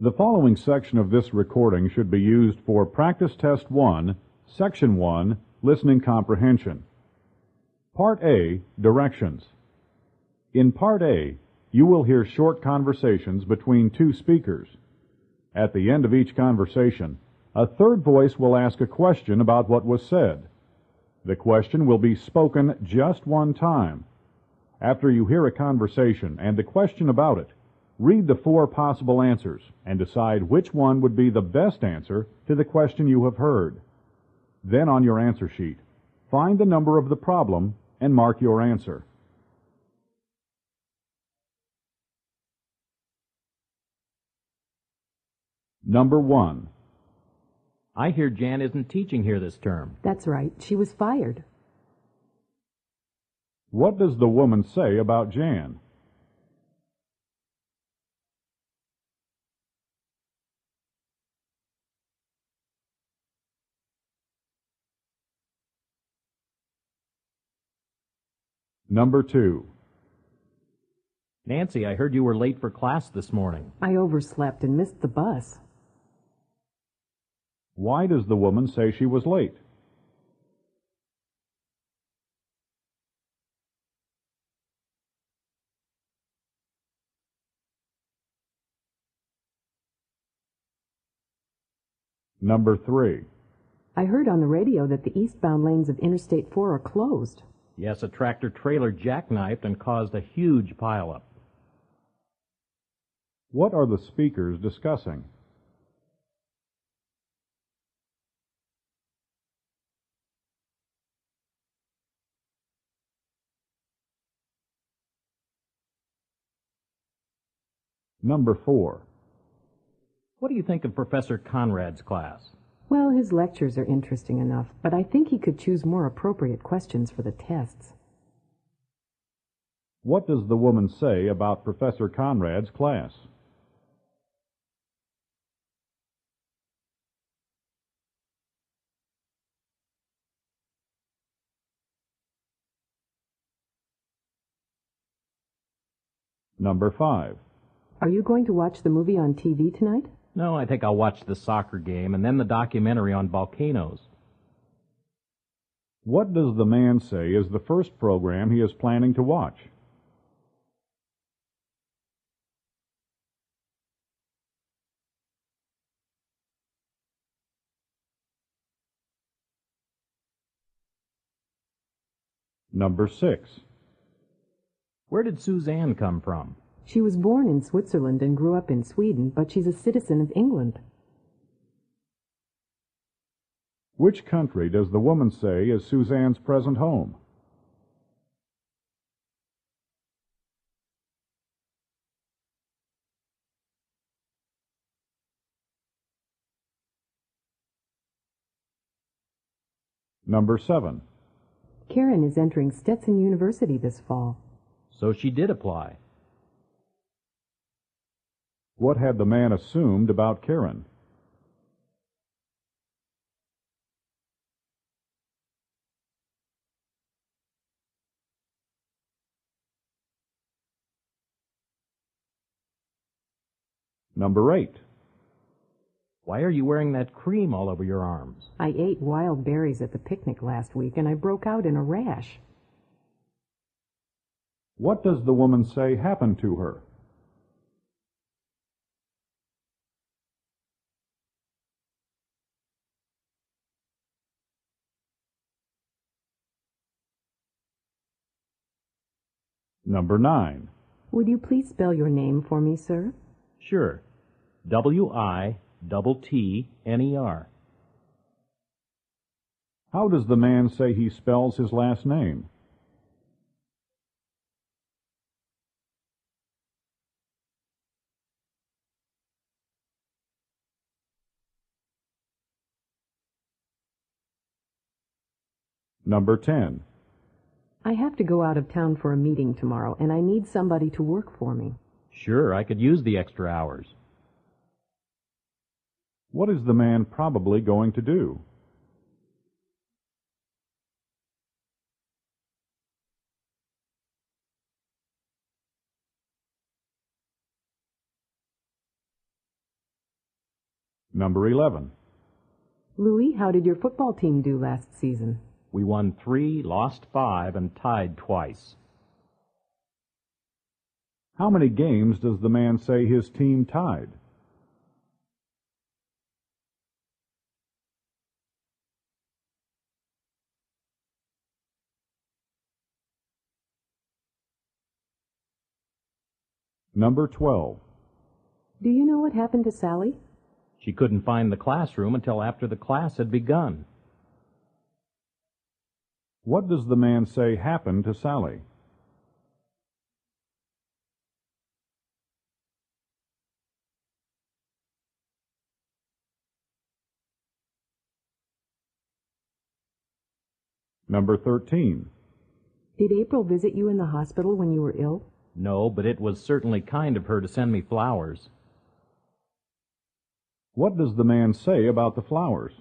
The following section of this recording should be used for Practice Test 1, Section 1, Listening Comprehension. Part A, Directions. In Part A, you will hear short conversations between two speakers. At the end of each conversation, a third voice will ask a question about what was said. The question will be spoken just one time. After you hear a conversation and the question about it, read the 4 possible answers and decide which one would be the best answer to the question you have heard. Then on your answer sheet, find the number of the problem and mark your answer. Number 1. I hear Jan isn't teaching here this term. That's right. She was fired. What does the woman say about Jan? Number 2. Nancy, I heard you were late for class this morning. I overslept and missed the bus. Why does the woman say she was late? Number 3. I heard on the radio that the eastbound lanes of Interstate 4 are closed. Yes, a tractor-trailer jackknifed and caused a huge pileup. What are the speakers discussing? Number 4. What do you think of Professor Conrad's class? Well, his lectures are interesting enough, but I think he could choose more appropriate questions for the tests. What does the woman say about Professor Conrad's class? Number 5. Are you going to watch the movie on TV tonight? No, I think I'll watch the soccer game and then the documentary on volcanoes. What does the man say is the first program he is planning to watch? Number 6. Where did Suzanne come from? She was born in Switzerland and grew up in Sweden, but she's a citizen of England. Which country does the woman say is Suzanne's present home? Number 7. Karen is entering Stetson University this fall. So she did apply. What had the man assumed about Karen? Number 8. Why are you wearing that cream all over your arms? I ate wild berries at the picnic last week and I broke out in a rash. What does the woman say happened to her? Number 9. Would you please spell your name for me, sir? Sure. W-I-T-T-N-E-R. How does the man say he spells his last name? Number 10. I have to go out of town for a meeting tomorrow, and I need somebody to work for me. Sure, I could use the extra hours. What is the man probably going to do? Number 11. Louis, how did your football team do last season? We won 3, lost 5, and tied twice. How many games does the man say his team tied? Number 12. Do you know what happened to Sally? She couldn't find the classroom until after the class had begun. What does the man say happened to Sally? Number 13. Did April visit you in the hospital when you were ill? No, but it was certainly kind of her to send me flowers. What does the man say about the flowers?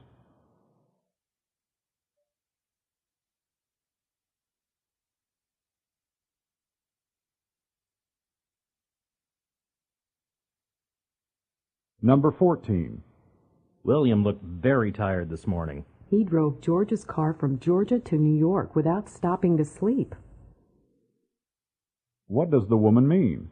Number 14. William looked very tired this morning. He drove George's car from Georgia to New York without stopping to sleep. What does the woman mean?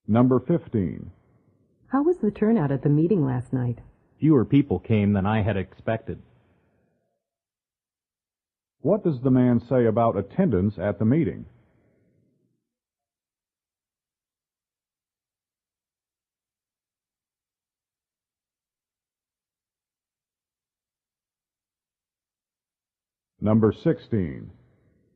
Number 15. How was the turnout at the meeting last night? Fewer people came than I had expected. What does the man say about attendance at the meeting? Number 16.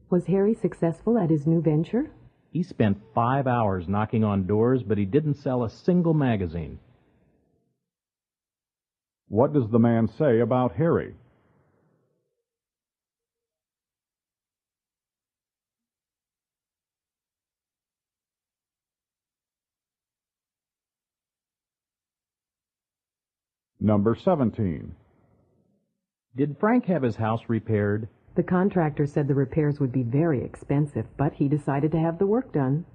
Was Harry successful at his new venture? He spent 5 hours knocking on doors, but he didn't sell a single magazine. What does the man say about Harry? Number 17. Did Frank have his house repaired? The contractor said the repairs would be very expensive, but he decided to have the work done.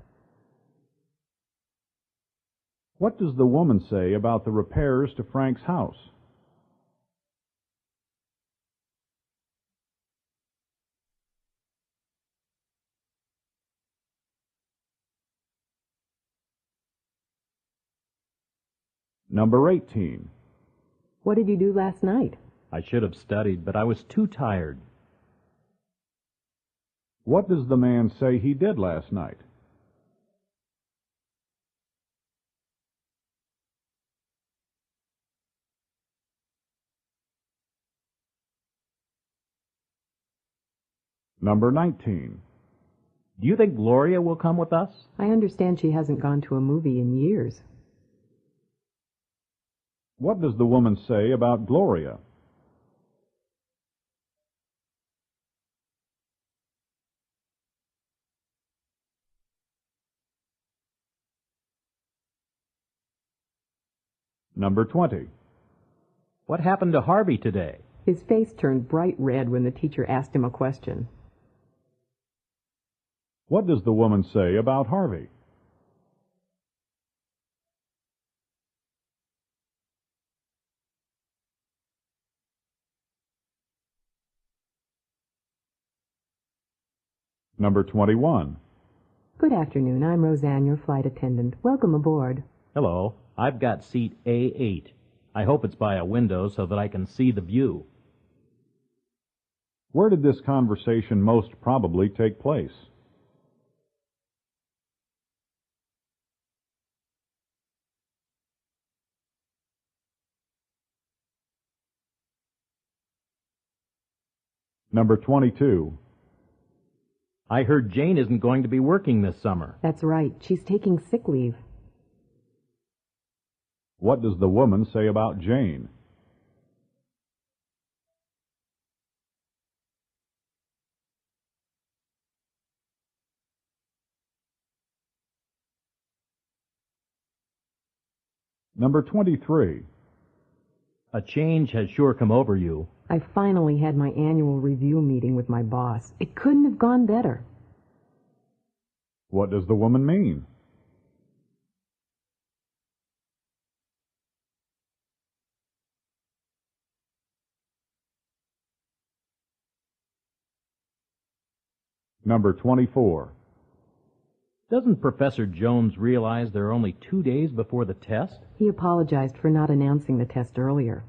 What does the woman say about the repairs to Frank's house? Number 18. What did you do last night? I should have studied, but I was too tired. What does the man say he did last night? Number 19. Do you think Gloria will come with us? I understand she hasn't gone to a movie in years. What does the woman say about Gloria? Number 20. What happened to Harvey today? His face turned bright red when the teacher asked him a question. What does the woman say about Harvey? Number 21. Good afternoon. I'm Roseanne, your flight attendant. Welcome aboard. Hello, I've got seat A8. I hope it's by a window so that I can see the view. Where did this conversation most probably take place? Number 22. I heard Jane isn't going to be working this summer. That's right. She's taking sick leave. What does the woman say about Jane? Number 23. A change has sure come over you. I finally had my annual review meeting with my boss. It couldn't have gone better. What does the woman mean? Number 24. Doesn't Professor Jones realize there are only 2 days before the test? He apologized for not announcing the test earlier.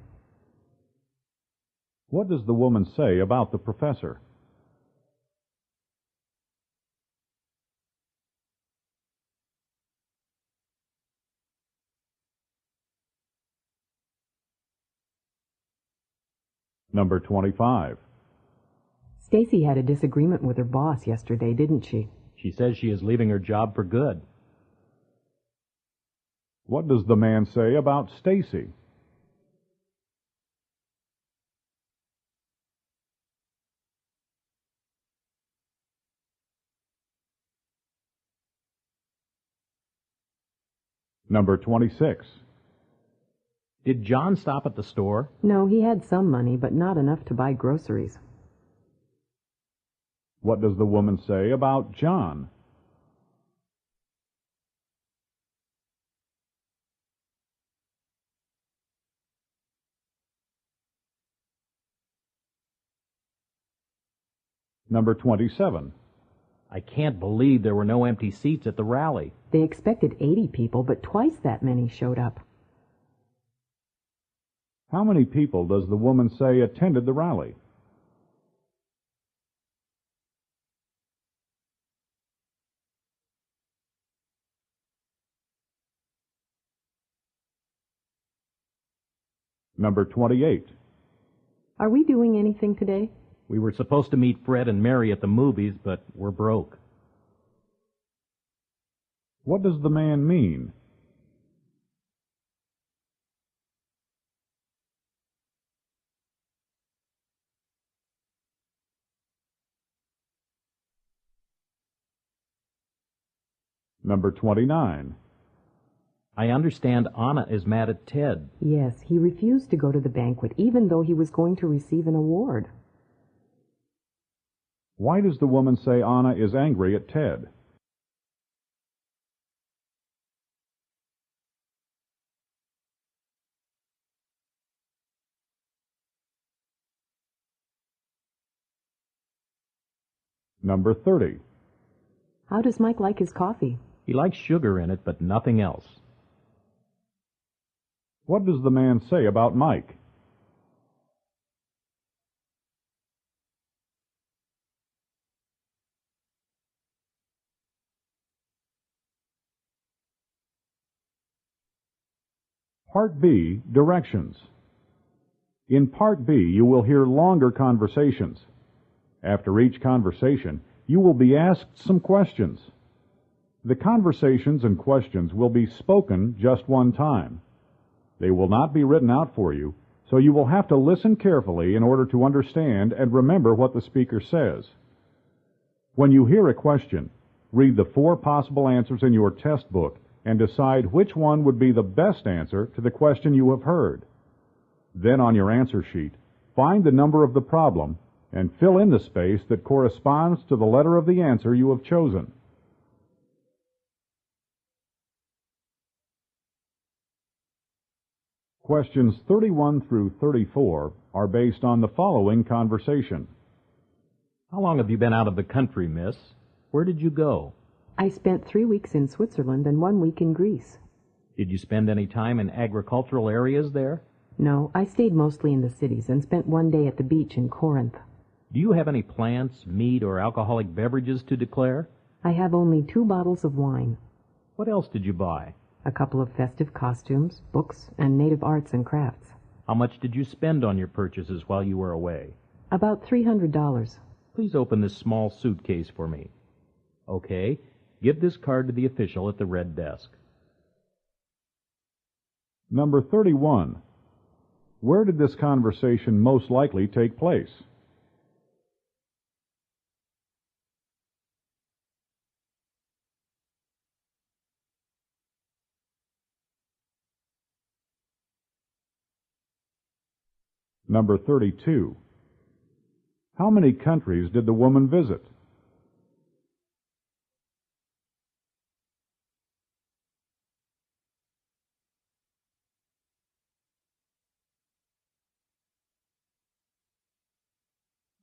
What does the woman say about the professor? Number 25. Stacy had a disagreement with her boss yesterday, didn't she? She says she is leaving her job for good. What does the man say about Stacy? Number 26. Did John stop at the store? No, he had some money, but not enough to buy groceries. What does the woman say about John? Number 27. I can't believe there were no empty seats at the rally. They expected 80 people, but twice that many showed up. How many people does the woman say attended the rally? Number 28. Are we doing anything today? We were supposed to meet Fred and Mary at the movies, but we're broke. What does the man mean? Number 29. I understand Anna is mad at Ted. Yes, he refused to go to the banquet, even though he was going to receive an award. Why does the woman say Anna is angry at Ted? Number 30. How does Mike like his coffee? He likes sugar in it, but nothing else. What does the man say about Mike? Part B, Directions. In Part B, you will hear longer conversations. After each conversation, you will be asked some questions. The conversations and questions will be spoken just one time. They will not be written out for you, so you will have to listen carefully in order to understand and remember what the speaker says. When you hear a question, read the 4 possible answers in your test book and decide which one would be the best answer to the question you have heard. Then on your answer sheet, find the number of the problem and fill in the space that corresponds to the letter of the answer you have chosen. Questions 31 through 34 are based on the following conversation. How long have you been out of the country, miss? Where did you go? I spent 3 weeks in Switzerland and 1 week in Greece. Did you spend any time in agricultural areas there? No, I stayed mostly in the cities and spent 1 day at the beach in Corinth. Do you have any plants, meat, or alcoholic beverages to declare? I have only 2 bottles of wine, What else did you buy? a couple of festive costumes, books, and native arts and crafts. How much did you spend on your purchases while you were away? About $300. Please open this small suitcase for me. Okay, give this card to the official at the red desk. Number 31. Where did this conversation most likely take place? Number 32. How many countries did the woman visit?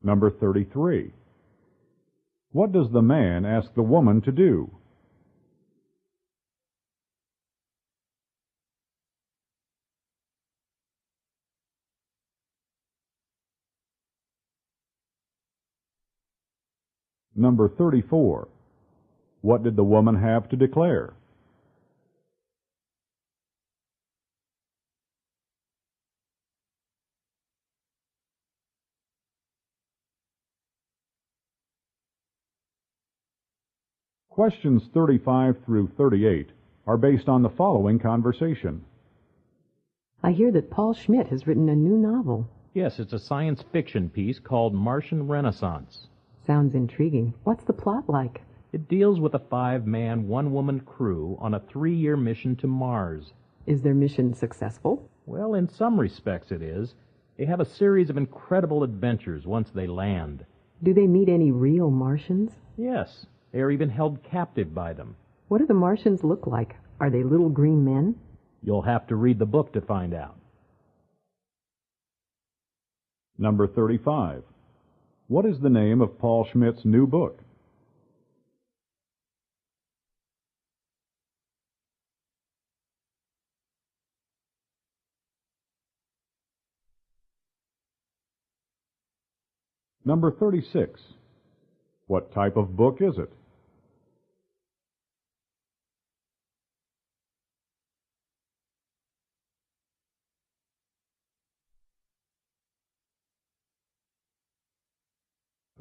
Number 33. What does the man ask the woman to do? Number 34. What did the woman have to declare? Questions 35 through 38 are based on the following conversation. I hear that Paul Schmidt has written a new novel. Yes, it's a science fiction piece called Martian Renaissance. Sounds intriguing. What's the plot like? It deals with a 5-man, 1-woman crew on a 3-year mission to Mars. Is their mission successful? Well, in some respects it is. They have a series of incredible adventures once they land. Do they meet any real Martians? Yes, they are even held captive by them. What do the Martians look like? Are they little green men? You'll have to read the book to find out. Number 35. What is the name of Paul Schmidt's new book? Number 36. What type of book is it?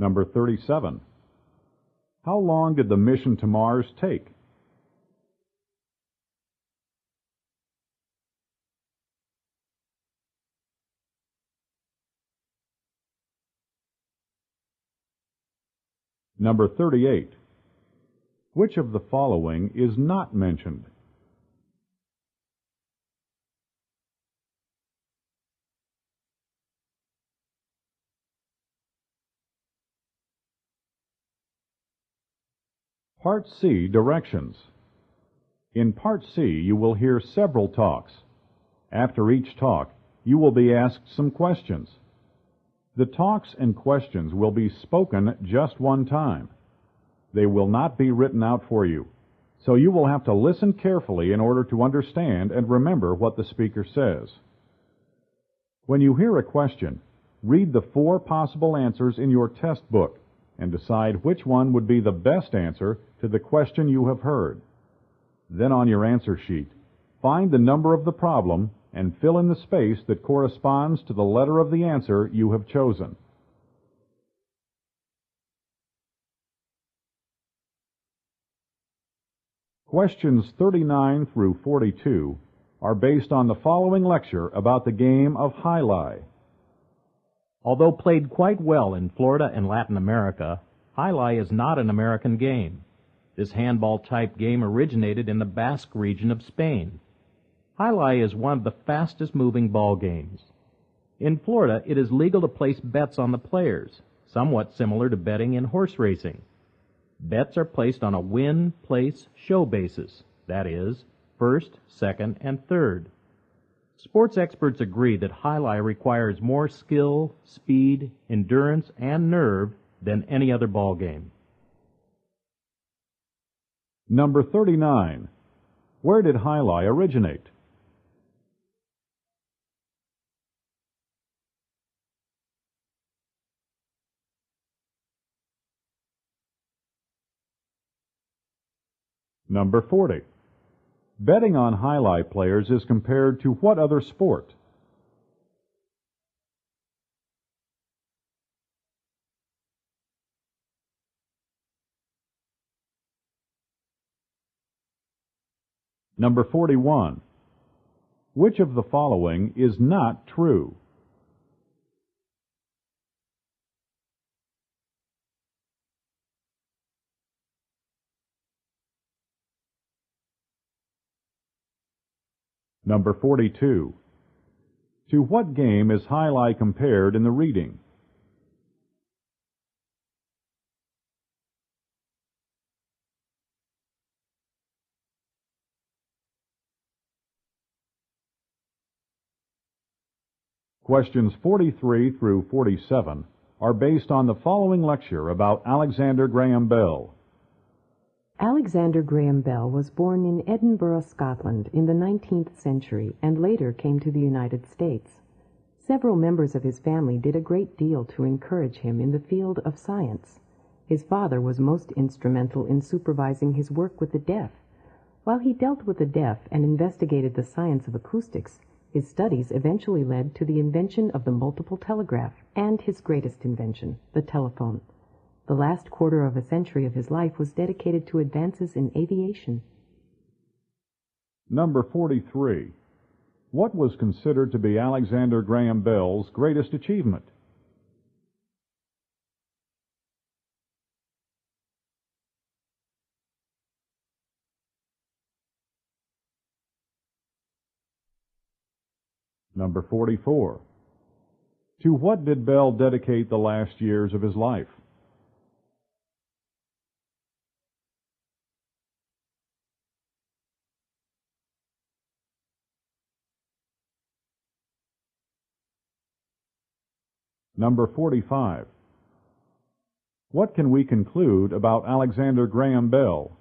Number 37. How long did the mission to Mars take? Number 38. Which of the following is not mentioned? Part C, Directions. In Part C, you will hear several talks. After each talk, you will be asked some questions. The talks and questions will be spoken just one time. They will not be written out for you, so you will have to listen carefully in order to understand and remember what the speaker says. When you hear a question, read the 4 possible answers in your test book and decide which one would be the best answer to the question you have heard. Then on your answer sheet, find the number of the problem and fill in the space that corresponds to the letter of the answer you have chosen. Questions 39 through 42 are based on the following lecture about the game of Jai-Alai. Although played quite well in Florida and Latin America, Jai-Alai is not an American game. This handball-type game originated in the Basque region of Spain. Jai-Alai is one of the fastest-moving ball games. In Florida, it is legal to place bets on the players, somewhat similar to betting in horse racing. Bets are placed on a win, place, show basis, that is, first, second, and third. Sports experts agree that Jai-Alai requires more skill, speed, endurance, and nerve than any other ball game. Number 39. Where did Jai-Alai originate? Number 40. Betting on Jai-Alai players is compared to what other sport? Number 41. Which of the following is not true? Number 42. To what game is Jai compared in the reading? Questions 43 through 47 are based on the following lecture about Alexander Graham Bell. Alexander Graham Bell was born in Edinburgh, Scotland in the 19th century and later came to the United States. Several members of his family did a great deal to encourage him in the field of science. His father was most instrumental in supervising his work with the deaf. While he dealt with the deaf and investigated the science of acoustics, his studies eventually led to the invention of the multiple telegraph and his greatest invention, the telephone. The last quarter of a century of his life was dedicated to advances in aviation. Number 43. What was considered to be Alexander Graham Bell's greatest achievement? Number 44. To what did Bell dedicate the last years of his life? Number 45. What can we conclude about Alexander Graham Bell?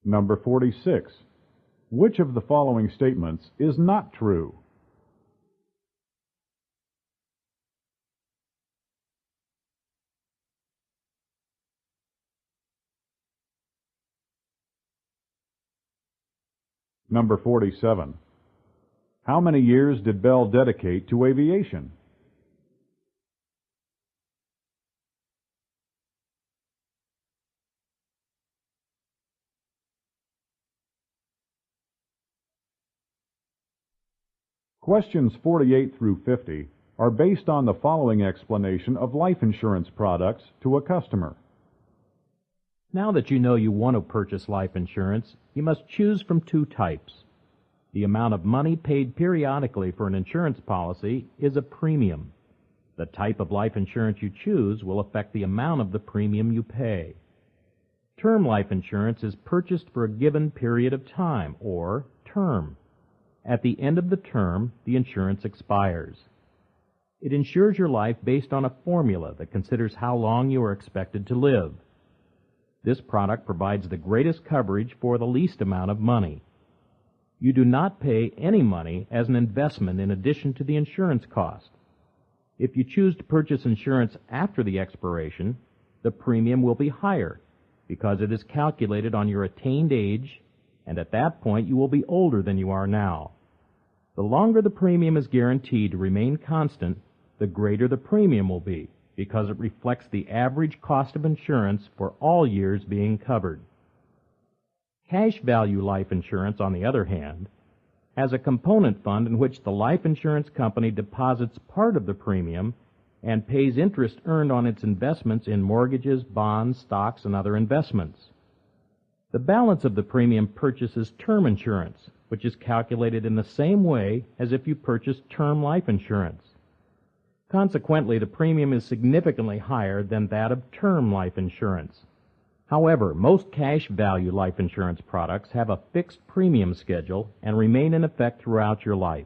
Number 46. Which of the following statements is not true? Number 47. How many years did Bell dedicate to aviation? Questions 48 through 50 are based on the following explanation of life insurance products to a customer. Now that you know you want to purchase life insurance, you must choose from two types. The amount of money paid periodically for an insurance policy is a premium. The type of life insurance you choose will affect the amount of the premium you pay. Term life insurance is purchased for a given period of time, or term. At the end of the term, the insurance expires. It insures your life based on a formula that considers how long you are expected to live. This product provides the greatest coverage for the least amount of money. You do not pay any money as an investment in addition to the insurance cost. If you choose to purchase insurance after the expiration, the premium will be higher because it is calculated on your attained age, and at that point you will be older than you are now. The longer the premium is guaranteed to remain constant, the greater the premium will be, because it reflects the average cost of insurance for all years being covered. Cash value life insurance, on the other hand, has a component fund in which the life insurance company deposits part of the premium and pays interest earned on its investments in mortgages, bonds, stocks, and other investments. The balance of the premium purchases term insurance, which is calculated in the same way as if you purchased term life insurance. Consequently, the premium is significantly higher than that of term life insurance. However, most cash value life insurance products have a fixed premium schedule and remain in effect throughout your life.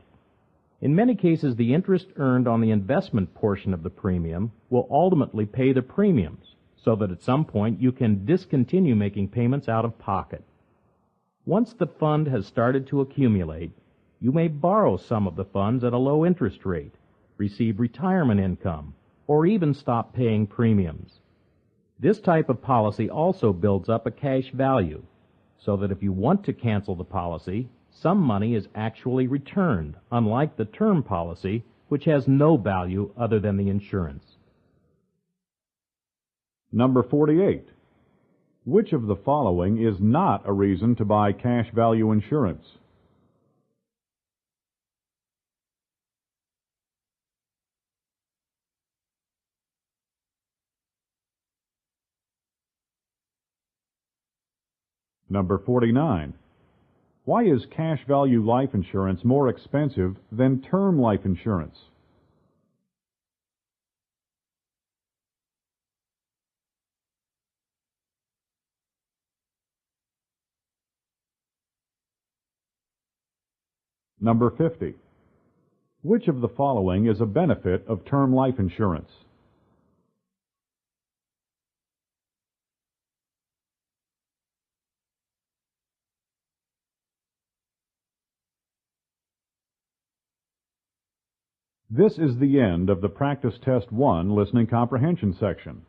In many cases, the interest earned on the investment portion of the premium will ultimately pay the premiums, so that at some point you can discontinue making payments out of pocket. Once the fund has started to accumulate, you may borrow some of the funds at a low interest rate, receive retirement income, or even stop paying premiums. This type of policy also builds up a cash value, so that if you want to cancel the policy, some money is actually returned, unlike the term policy, which has no value other than the insurance. Number 48. Which of the following is not a reason to buy cash value insurance? Number 49. Why is cash value life insurance more expensive than term life insurance? Number 50. Which of the following is a benefit of term life insurance? This is the end of the Practice Test 1 Listening Comprehension section.